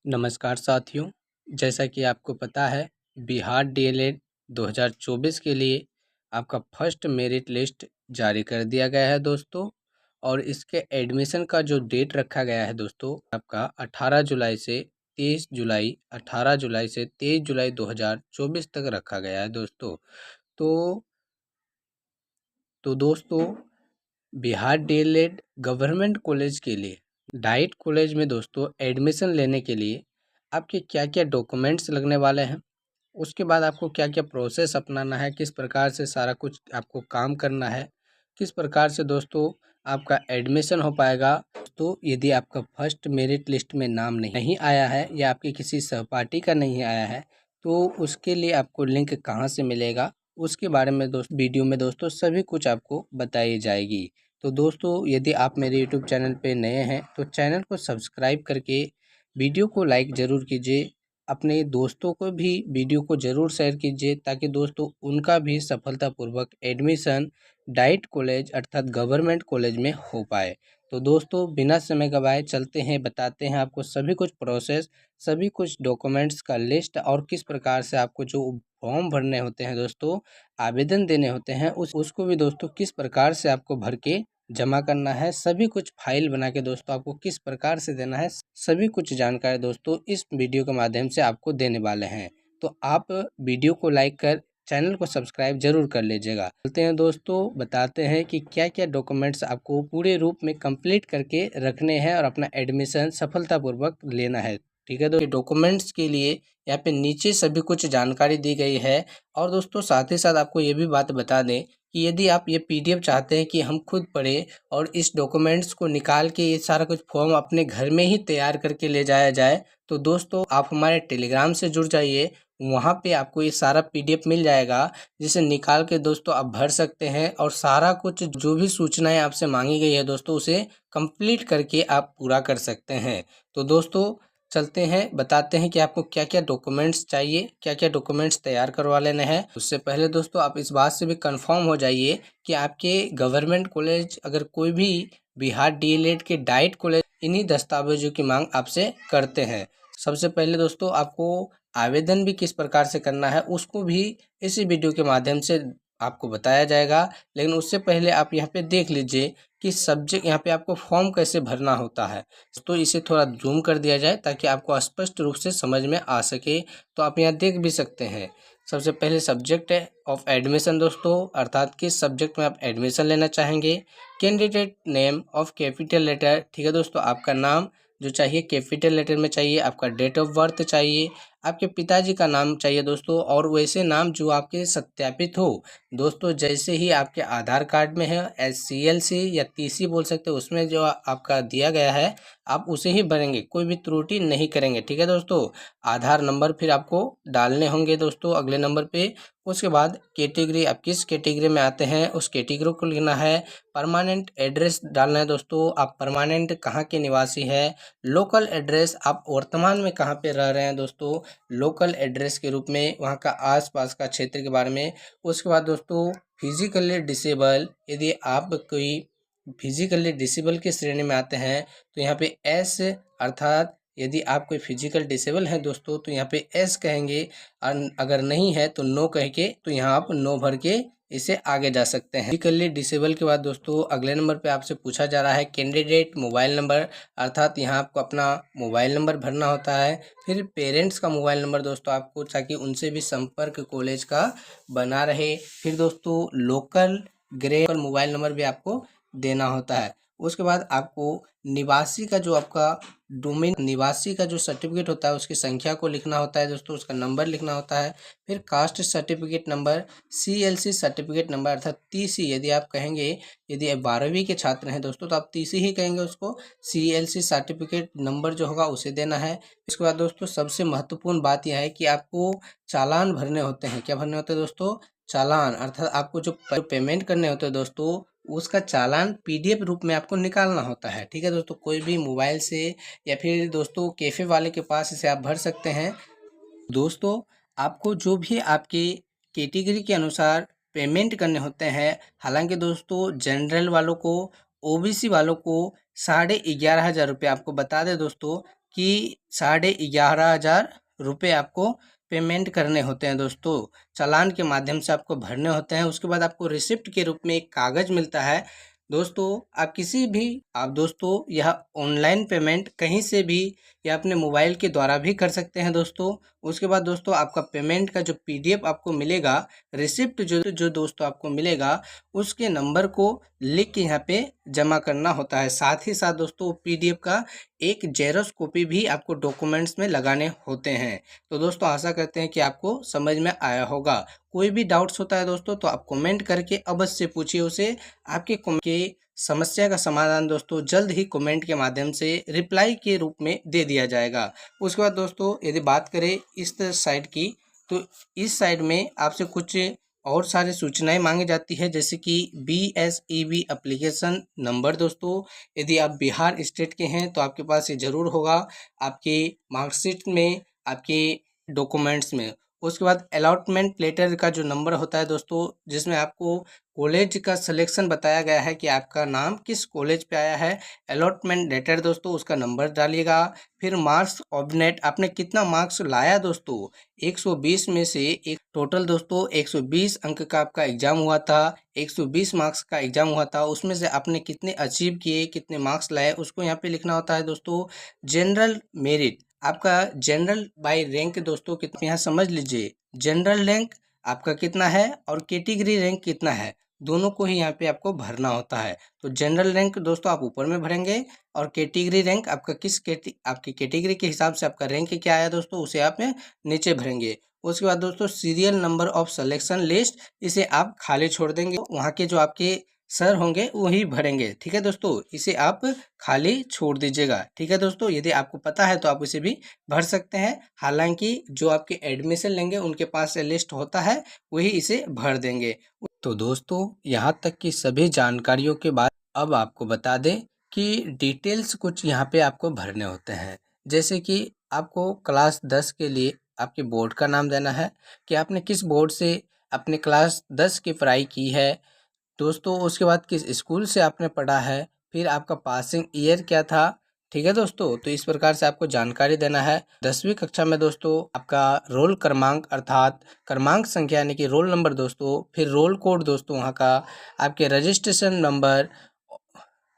नमस्कार साथियों, जैसा कि आपको पता है बिहार डीएलएड 2024 के लिए आपका फर्स्ट मेरिट लिस्ट जारी कर दिया गया है दोस्तों। और इसके एडमिशन का जो डेट रखा गया है दोस्तों आपका 18 जुलाई से 23 जुलाई 18 जुलाई से 23 जुलाई 2024 तक रखा गया है दोस्तों। तो दोस्तों बिहार डीएलएड गवर्नमेंट कॉलेज के लिए डाइट कॉलेज में दोस्तों एडमिशन लेने के लिए आपके क्या क्या डॉक्यूमेंट्स लगने वाले हैं, उसके बाद आपको क्या क्या प्रोसेस अपनाना है, किस प्रकार से सारा कुछ आपको काम करना है, किस प्रकार से दोस्तों आपका एडमिशन हो पाएगा। तो यदि आपका फर्स्ट मेरिट लिस्ट में नाम नहीं आया है या आपके किसी सहपाठी का नहीं आया है तो उसके लिए आपको लिंक कहाँ से मिलेगा, उसके बारे में वीडियो में दोस्तों सभी कुछ आपको बताई जाएगी। तो दोस्तों यदि आप मेरे यूट्यूब चैनल पे नए हैं तो चैनल को सब्सक्राइब करके वीडियो को लाइक ज़रूर कीजिए, अपने दोस्तों को भी वीडियो को ज़रूर शेयर कीजिए ताकि दोस्तों उनका भी सफलतापूर्वक एडमिशन डाइट कॉलेज अर्थात गवर्नमेंट कॉलेज में हो पाए। तो दोस्तों बिना समय गवाए चलते हैं, बताते हैं आपको सभी कुछ प्रोसेस, सभी कुछ डॉक्यूमेंट्स का लिस्ट और किस प्रकार से आपको जो फॉर्म भरने होते हैं दोस्तों, आवेदन देने होते हैं उसको भी दोस्तों किस प्रकार से आपको भर के जमा करना है, सभी कुछ फाइल बना के दोस्तों आपको किस प्रकार से देना है, सभी कुछ जानकारी दोस्तों इस वीडियो के माध्यम से आपको देने वाले हैं। तो आप वीडियो को लाइक कर चैनल को सब्सक्राइब जरूर कर लीजिएगा। चलते हैं दोस्तों, बताते हैं कि क्या क्या डॉक्यूमेंट्स आपको पूरे रूप में कंप्लीट करके रखने हैं और अपना एडमिशन सफलतापूर्वक लेना है। ठीक है दोस्तों, डॉक्यूमेंट्स के लिए यहाँ पे नीचे सभी कुछ जानकारी दी गई है। और दोस्तों साथ ही साथ आपको ये भी बात बता दें कि यदि आप ये पीडीएफ चाहते हैं कि हम खुद पढ़े और इस डॉक्यूमेंट्स को निकाल के ये सारा कुछ फॉर्म अपने घर में ही तैयार करके ले जाया जाए तो दोस्तों आप हमारे टेलीग्राम से जुड़ जाइए, वहाँ पे आपको ये सारा पीडीएफ मिल जाएगा जिसे निकाल के दोस्तों आप भर सकते हैं और सारा कुछ जो भी सूचनाएं आपसे मांगी गई है दोस्तों उसे कंप्लीट करके आप पूरा कर सकते हैं। तो दोस्तों चलते हैं, बताते हैं कि आपको क्या क्या डॉक्यूमेंट्स चाहिए, क्या क्या डॉक्यूमेंट्स तैयार करवा लेने हैं। उससे पहले दोस्तों आप इस बात से भी कंफर्म हो जाइए कि आपके गवर्नमेंट कॉलेज अगर कोई भी बिहार डीएलएड के डाइट कॉलेज इन्हीं दस्तावेजों की मांग आपसे करते हैं। सबसे पहले दोस्तों आपको आवेदन भी किस प्रकार से करना है उसको भी इसी वीडियो के माध्यम से आपको बताया जाएगा, लेकिन उससे पहले आप यहाँ पे देख लीजिए कि सब्जेक्ट यहाँ पे आपको फॉर्म कैसे भरना होता है। तो इसे थोड़ा जूम कर दिया जाए ताकि आपको स्पष्ट रूप से समझ में आ सके। तो आप यहाँ देख भी सकते हैं, सबसे पहले सब्जेक्ट है ऑफ एडमिशन दोस्तों, अर्थात किस सब्जेक्ट में आप एडमिशन लेना चाहेंगे। Candidate name of capital letter, ठीक है दोस्तों, आपका नाम जो चाहिए कैपिटल लेटर में चाहिए, आपका डेट ऑफ बर्थ चाहिए, आपके पिताजी का नाम चाहिए दोस्तों, और वैसे नाम जो आपके सत्यापित हो दोस्तों, जैसे ही आपके आधार कार्ड में है SCLC या TC बोल सकते हो, उसमें जो आपका दिया गया है आप उसे ही भरेंगे, कोई भी त्रुटि नहीं करेंगे। ठीक है दोस्तों, आधार नंबर फिर आपको डालने होंगे दोस्तों अगले नंबर पे। उसके बाद कैटेगरी, आप किस कैटेगरी में आते हैं उस कैटेगरी को लिखना है। परमानेंट एड्रेस डालना है दोस्तों, आप परमानेंट कहाँ के निवासी है। लोकल एड्रेस, आप वर्तमान में कहाँ पे रह रहे हैं दोस्तों, लोकल एड्रेस के रूप में वहाँ का आसपास का क्षेत्र के बारे में। उसके बाद दोस्तों फिजिकली डिसेबल, यदि आप कोई फिजिकली डिसेबल की श्रेणी में आते हैं तो यहाँ पे एस, अर्थात यदि आप कोई फिजिकल डिसेबल हैं दोस्तों तो यहाँ पे एस कहेंगे, और अगर नहीं है तो नो कह के तो यहाँ आप नो भर के इसे आगे जा सकते हैं। फिजिकली डिसेबल के बाद दोस्तों अगले नंबर पे आपसे पूछा जा रहा है कैंडिडेट मोबाइल नंबर, अर्थात यहाँ आपको अपना मोबाइल नंबर भरना होता है। फिर पेरेंट्स का मोबाइल नंबर दोस्तों आपको, ताकि उनसे भी संपर्क कॉलेज का बना रहे। फिर दोस्तों लोकल ग्रे मोबाइल नंबर भी आपको देना होता है। उसके बाद आपको निवासी का जो आपका डोमेन, निवासी का जो सर्टिफिकेट होता है उसकी संख्या को लिखना होता है दोस्तों, उसका नंबर लिखना होता है। फिर caste certificate number, CLC certificate number अर्थात TC, यदि आप कहेंगे, यदि आप 12वीं के छात्र हैं दोस्तों तो आप TC ही कहेंगे उसको, CLC सर्टिफिकेट नंबर जो होगा उसे देना है। इसके बाद दोस्तों सबसे महत्वपूर्ण बात यह है कि आपको चालान भरने होते हैं। क्या भरने होते हैं दोस्तों, चालान, अर्थात आपको जो पेमेंट करने होते हैं दोस्तों उसका चालान PDF रूप में आपको निकालना होता है। ठीक है दोस्तों, कोई भी मोबाइल से या फिर दोस्तों कैफ़े वाले के पास इसे आप भर सकते हैं। दोस्तों आपको जो भी आपकी कैटेगरी के अनुसार पेमेंट करने होते हैं, हालांकि दोस्तों जनरल वालों को, OBC वालों को 11,500 रुपये, आपको बता दें दोस्तों कि 11,500 रुपये आपको पेमेंट करने होते हैं दोस्तों। चालान के माध्यम से आपको भरने होते हैं। उसके बाद आपको रिसिप्ट के रूप में एक कागज़ मिलता है दोस्तों। आप किसी भी आप दोस्तों यह ऑनलाइन पेमेंट कहीं से भी या अपने मोबाइल के द्वारा भी कर सकते हैं दोस्तों। उसके बाद दोस्तों आपका पेमेंट का जो पीडीएफ आपको मिलेगा, रिसिप्ट जो जो दोस्तों आपको मिलेगा, उसके नंबर को लिख के यहाँ पे जमा करना होता है। साथ ही साथ दोस्तों पीडीएफ का एक जेरॉक्स कॉपी भी आपको डॉक्यूमेंट्स में लगाने होते हैं। तो दोस्तों आशा करते हैं कि आपको समझ में आया होगा। कोई भी डाउट्स होता है दोस्तों तो आप कमेंट करके अवश्य पूछिए उसे। आपके के समस्या का समाधान दोस्तों जल्द ही कमेंट के माध्यम से रिप्लाई के रूप में दे दिया जाएगा। उसके बाद दोस्तों यदि बात करें इस साइड की, तो इस साइड में आपसे कुछ और सारी सूचनाएं मांगी जाती है, जैसे कि BSEB एप्लीकेशन नंबर दोस्तों। यदि आप बिहार स्टेट के हैं तो आपके पास ये ज़रूर होगा आपके मार्कशीट में, आपके डॉक्यूमेंट्स में। उसके बाद अलॉटमेंट लेटर का जो नंबर होता है दोस्तों, जिसमें आपको कॉलेज का सिलेक्शन बताया गया है कि आपका नाम किस कॉलेज पे आया है। अलॉटमेंट लेटर दोस्तों उसका नंबर डालिएगा। फिर मार्क्स ऑब्नेट, आपने कितना मार्क्स लाया दोस्तों। 120 में से एक टोटल दोस्तों 120 अंक का आपका एग्जाम हुआ था, 120 मार्क्स का एग्जाम हुआ था। उसमें से आपने कितने अचीव किए, कितने मार्क्स लाए, उसको यहाँ पे लिखना होता है दोस्तों। जनरल मेरिट, आपका जनरल बाय रैंक दोस्तों कितना, यहाँ समझ लीजिए जनरल रैंक आपका कितना है और कैटेगरी रैंक कितना है, दोनों को ही यहाँ पे आपको भरना होता है। तो जनरल रैंक दोस्तों आप ऊपर में भरेंगे और कैटेगरी रैंक आपका आपकी कैटेगरी के हिसाब से आपका रैंक क्या आया दोस्तों, उसे आप नीचे भरेंगे। उसके बाद दोस्तों serial number of selection list, इसे आप खाली छोड़ देंगे। वहाँ के जो आपके सर होंगे वही भरेंगे, ठीक है दोस्तों। इसे आप खाली छोड़ दीजिएगा, ठीक है दोस्तों। यदि आपको पता है तो आप इसे भी भर सकते हैं। हालांकि जो आपके एडमिशन लेंगे उनके पास लिस्ट होता है, वही इसे भर देंगे। तो दोस्तों यहाँ तक की सभी जानकारियों के बाद अब आपको बता दें कि डिटेल्स कुछ यहाँ पे आपको भरने होते हैं। जैसे कि आपको क्लास 10 के लिए आपके बोर्ड का नाम देना है कि आपने किस बोर्ड से अपने क्लास 10 की पढ़ाई की है दोस्तों। उसके बाद किस स्कूल से आपने पढ़ा है, फिर आपका पासिंग ईयर क्या था, ठीक है दोस्तों। तो इस प्रकार से आपको जानकारी देना है। 10वीं कक्षा में दोस्तों आपका रोल क्रमांक अर्थात क्रमांक संख्या यानी कि रोल नंबर दोस्तों, फिर रोल कोड दोस्तों वहाँ का, आपके रजिस्ट्रेशन नंबर,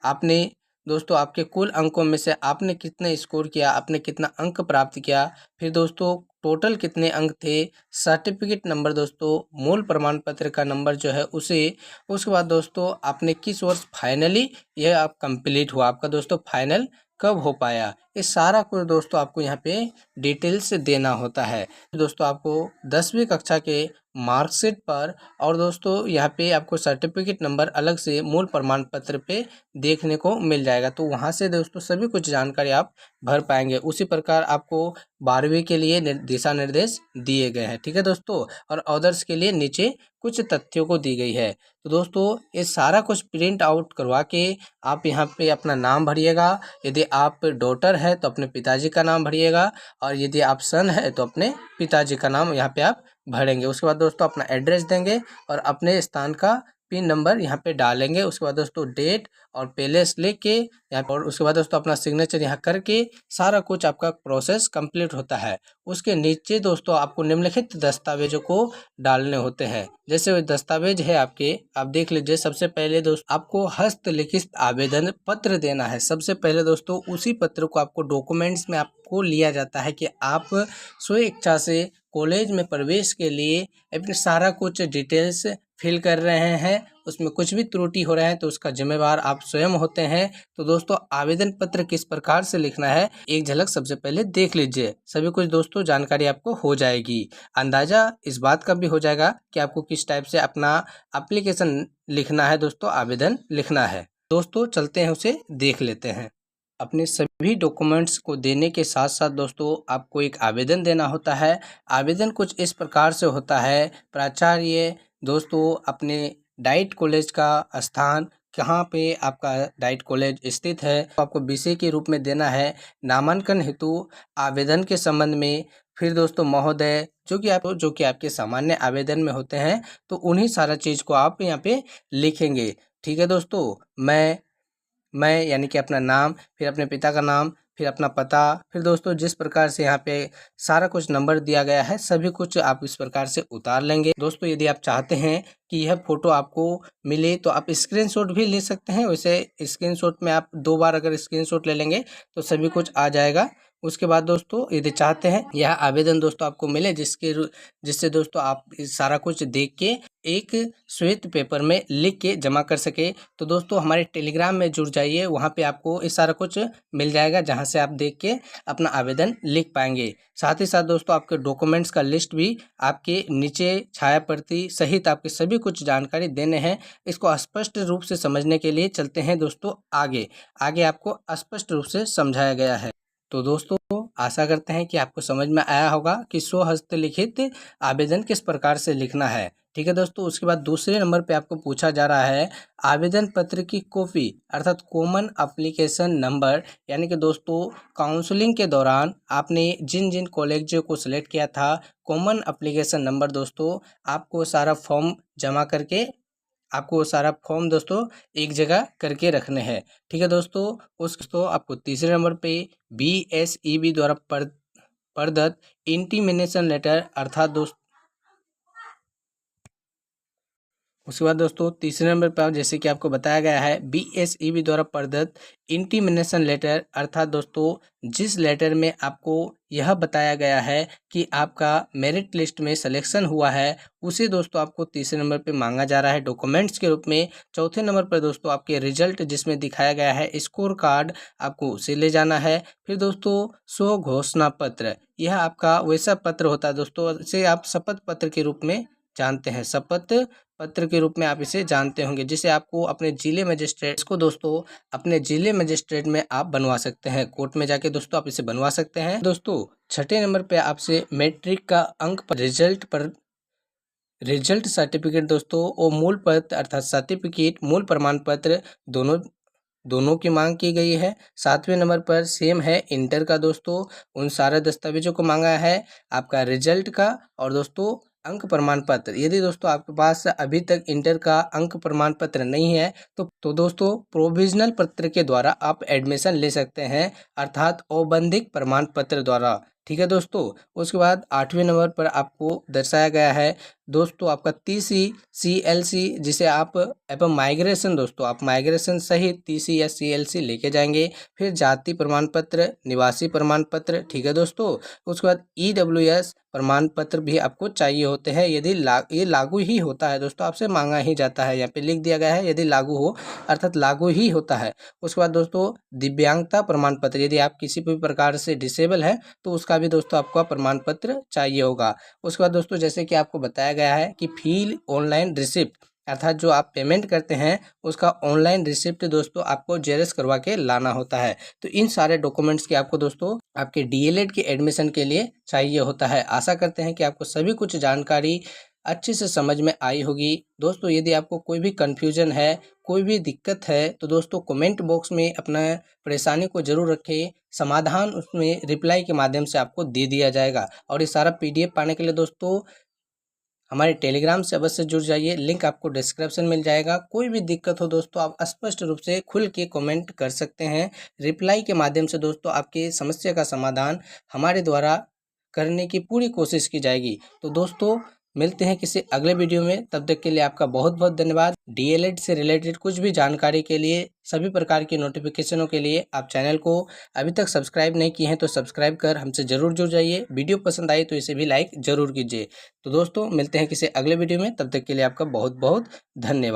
आपने दोस्तों आपके कुल अंकों में से आपने कितने स्कोर किया, आपने कितना अंक प्राप्त किया, फिर दोस्तों टोटल कितने अंक थे, सर्टिफिकेट नंबर दोस्तों, मूल प्रमाण पत्र का नंबर जो है उसे। उसके बाद दोस्तों आपने किस वर्ष फाइनली यह आप कंप्लीट हुआ, आपका दोस्तों फाइनल कब हो पाया, ये सारा कुछ दोस्तों आपको यहाँ पे डिटेल्स देना होता है। दोस्तों आपको 10वीं कक्षा के मार्कशीट पर और दोस्तों यहाँ पे आपको सर्टिफिकेट नंबर अलग से मूल प्रमाण पत्र पे देखने को मिल जाएगा। तो वहाँ से दोस्तों सभी कुछ जानकारी आप भर पाएंगे। उसी प्रकार आपको 12वीं के लिए दिशा निर्देश दिए गए हैं, ठीक है दोस्तों। और अदर्स के लिए नीचे कुछ तथ्यों को दी गई है। तो दोस्तों ये सारा कुछ प्रिंट आउट करवा के आप यहाँ पे अपना नाम भरिएगा। यदि आप डॉटर है तो अपने पिताजी का नाम भरिएगा, और यदि आप सन है तो अपने पिताजी का नाम यहाँ पे आप भरेंगे। उसके बाद दोस्तों अपना एड्रेस देंगे और अपने स्थान का पिन नंबर यहाँ पे डालेंगे। उसके बाद दोस्तों डेट और प्लेस लेके यहाँ पर, उसके बाद दोस्तों अपना सिग्नेचर यहाँ करके सारा कुछ आपका प्रोसेस कंप्लीट होता है। उसके नीचे दोस्तों आपको निम्नलिखित दस्तावेजों को डालने होते हैं। जैसे वो दस्तावेज है आपके, आप देख लीजिए। सबसे पहले दोस्तों आपको हस्तलिखित आवेदन पत्र देना है। सबसे पहले दोस्तों उसी पत्र को आपको डॉक्यूमेंट्स में आपको लिया जाता है कि आप स्व इच्छा से कॉलेज में प्रवेश के लिए अपने सारा कुछ डिटेल्स फिल कर रहे हैं। उसमें कुछ भी त्रुटि हो रहा है तो उसका जिम्मेवार आप स्वयं होते हैं। तो दोस्तों आवेदन पत्र किस प्रकार से लिखना है एक झलक सबसे पहले देख लीजिए। सभी कुछ दोस्तों जानकारी आपको हो जाएगी। अंदाजा इस बात का भी हो जाएगा कि आपको किस टाइप से अपना एप्लीकेशन लिखना है दोस्तों, आवेदन लिखना है। दोस्तों चलते हैं उसे देख लेते हैं। अपने सभी डॉक्यूमेंट्स को देने के साथ साथ दोस्तों आपको एक आवेदन देना होता है। आवेदन कुछ इस प्रकार से होता है। प्राचार्य दोस्तों अपने डाइट कॉलेज का स्थान कहाँ पे आपका डाइट कॉलेज स्थित है तो आपको विषय के रूप में देना है। नामांकन हेतु आवेदन के संबंध में फिर दोस्तों महोदय जो कि आपके सामान्य आवेदन में होते हैं, तो उन्हीं सारा चीज़ को आप यहाँ पे लिखेंगे, ठीक है दोस्तों। मैं यानी कि अपना नाम, फिर अपने पिता का नाम, फिर अपना पता, फिर दोस्तों जिस प्रकार से यहाँ पे सारा कुछ नंबर दिया गया है सभी कुछ आप इस प्रकार से उतार लेंगे। दोस्तों यदि आप चाहते हैं कि यह फ़ोटो आपको मिले तो आप स्क्रीनशॉट भी ले सकते हैं। वैसे स्क्रीनशॉट में आप 2 बार अगर स्क्रीनशॉट ले लेंगे तो सभी कुछ आ जाएगा। उसके बाद दोस्तों यदि चाहते हैं यह आवेदन दोस्तों आपको मिले जिससे दोस्तों आप सारा कुछ देख के एक श्वेत पेपर में लिख के जमा कर सके, तो दोस्तों हमारे टेलीग्राम में जुड़ जाइए। वहाँ पे आपको ये सारा कुछ मिल जाएगा जहाँ से आप देख के अपना आवेदन लिख पाएंगे। साथ ही साथ दोस्तों आपके डॉक्यूमेंट्स का लिस्ट भी आपके नीचे छाया प्रति सहित आपके सभी कुछ जानकारी देने हैं। इसको स्पष्ट रूप से समझने के लिए चलते हैं दोस्तों आगे। आगे आपको स्पष्ट रूप से समझाया गया है। तो दोस्तों आशा करते हैं कि आपको समझ में आया होगा कि स्वहस्त लिखित आवेदन किस प्रकार से लिखना है। ठीक है दोस्तों, उसके बाद दूसरे नंबर पे आपको पूछा जा रहा है आवेदन पत्र की कॉपी अर्थात कॉमन एप्लीकेशन नंबर, यानी कि दोस्तों काउंसलिंग के दौरान आपने जिन जिन कॉलेजों को सिलेक्ट किया था कॉमन एप्लीकेशन नंबर दोस्तों आपको सारा फॉर्म जमा करके आपको सारा फॉर्म दोस्तों एक जगह करके रखने हैं। ठीक है दोस्तों, दोस्तों आपको तीसरे नंबर पे BSEB द्वारा प्रदत्त इंटीमेशन लेटर अर्थात दोस्त उसके बाद दोस्तों तीसरे नंबर पर जैसे कि आपको बताया गया है BSEB द्वारा प्रदत्त इंटीमेशन लेटर अर्थात दोस्तों जिस लेटर में आपको यह बताया गया है कि आपका मेरिट लिस्ट में सिलेक्शन हुआ है उसे दोस्तों आपको तीसरे नंबर पे मांगा जा रहा है डॉक्यूमेंट्स के रूप में। चौथे नंबर पर दोस्तों आपके रिजल्ट जिसमें दिखाया गया है स्कोर कार्ड आपको उसे ले जाना है। फिर दोस्तों स्व घोषणा पत्र, यह आपका वैसा पत्र होता है दोस्तों इसे आप शपथ पत्र के रूप में जानते हैं, शपथ पत्र के रूप में आप इसे जानते होंगे, जिसे आपको अपने जिले मजिस्ट्रेट इसको दोस्तों अपने जिले मजिस्ट्रेट में आप बनवा सकते हैं। कोर्ट में जाके दोस्तों आप इसे बनवा सकते हैं। दोस्तों छठे नंबर पे आपसे मैट्रिक का अंक पर रिजल्ट सर्टिफिकेट दोस्तों और मूल पत्र अर्थात सर्टिफिकेट मूल प्रमाण पत्र दोनों की मांग की गई है। सातवें नंबर पर सेम है इंटर का दोस्तों, उन सारे दस्तावेजों को मांगा है आपका रिजल्ट का और दोस्तों अंक प्रमाण पत्र। यदि दोस्तों आपके पास अभी तक इंटर का अंक प्रमाण पत्र नहीं है तो दोस्तों प्रोविजनल पत्र के द्वारा आप एडमिशन ले सकते हैं अर्थात औबंधिक प्रमाण पत्र द्वारा। ठीक है दोस्तों, उसके बाद आठवें नंबर पर आपको दर्शाया गया है दोस्तों आपका TC CLC जिसे आप एवं माइग्रेशन दोस्तों आप माइग्रेशन सहित TC या CLC लेके जाएंगे। फिर जाति प्रमाण पत्र, निवासी प्रमाण पत्र। ठीक है दोस्तों, उसके बाद EWS प्रमाण पत्र भी आपको चाहिए होते हैं यदि ये लागू ही होता है दोस्तों, आपसे मांगा ही जाता है। यहाँ पे लिख दिया गया है यदि लागू हो अर्थात लागू ही होता है। उसके बाद दोस्तों दिव्यांगता प्रमाण पत्र, यदि आप किसी भी प्रकार से डिसेबल है तो उसका भी दोस्तों आपका प्रमाण पत्र चाहिए होगा। उसके बाद दोस्तों जैसे कि आपको बताया गया है कि फील ऑनलाइन रिसिप्ट अर्थात जो आप पेमेंट करते हैं उसका ऑनलाइन रिसिप्ट दोस्तों आपको जेरॉक्स करवा के लाना होता है। तो इन सारे डॉक्यूमेंट्स की आपको दोस्तों आपके DLED के एडमिशन के लिए चाहिए होता है। आशा करते हैं कि आपको सभी कुछ जानकारी अच्छे से समझ में आई होगी। दोस्तों यदि आपको कोई भी कन्फ्यूजन है, कोई भी दिक्कत है तो दोस्तों कमेंट बॉक्स में अपना परेशानी को जरूर रखें, समाधान उसमें रिप्लाई के माध्यम से आपको दे दिया जाएगा। और ये सारा PDF पाने के लिए दोस्तों हमारे टेलीग्राम से अवश्य जुड़ जाइए, लिंक आपको डिस्क्रिप्शन मिल जाएगा। कोई भी दिक्कत हो दोस्तों आप स्पष्ट रूप से खुल के कमेंट कर सकते हैं, रिप्लाई के माध्यम से दोस्तों आपकी समस्या का समाधान हमारे द्वारा करने की पूरी कोशिश की जाएगी। तो दोस्तों मिलते हैं किसी अगले वीडियो में, तब तक के लिए आपका बहुत बहुत धन्यवाद। DLED से रिलेटेड कुछ भी जानकारी के लिए, सभी प्रकार की नोटिफिकेशनों के लिए आप चैनल को अभी तक सब्सक्राइब नहीं किए हैं तो सब्सक्राइब कर हमसे ज़रूर जुड़ जाइए। वीडियो पसंद आई तो इसे भी लाइक ज़रूर कीजिए। तो दोस्तों मिलते हैं किसी अगले वीडियो में, तब तक के लिए आपका बहुत बहुत धन्यवाद।